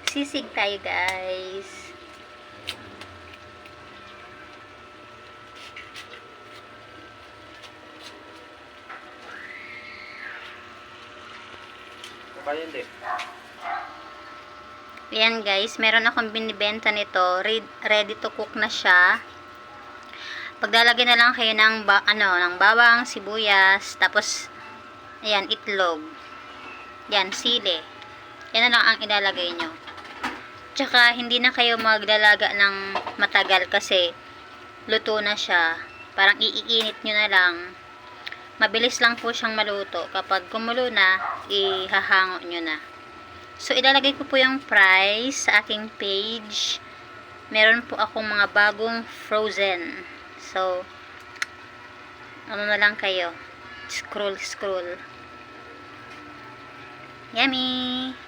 Sisig tayo, guys. Kaya hindi. Ayan guys, meron akong binibenta nito. Ready to cook na siya. Paglalagay na lang kayo ng, ng bawang, sibuyas, tapos, ayan, itlog. Yan, sili. Yan na lang ang ilalagay nyo. Tsaka, hindi na kayo maglalaga ng matagal kasi luto na siya. Parang iinit nyo na lang. Mabilis lang po siyang maluto. Kapag kumulo na, ihahango nyo na. So, ilalagay ko po yung price sa aking page. Meron po akong mga bagong frozen. So, ano na lang kayo. Scroll. Yummy!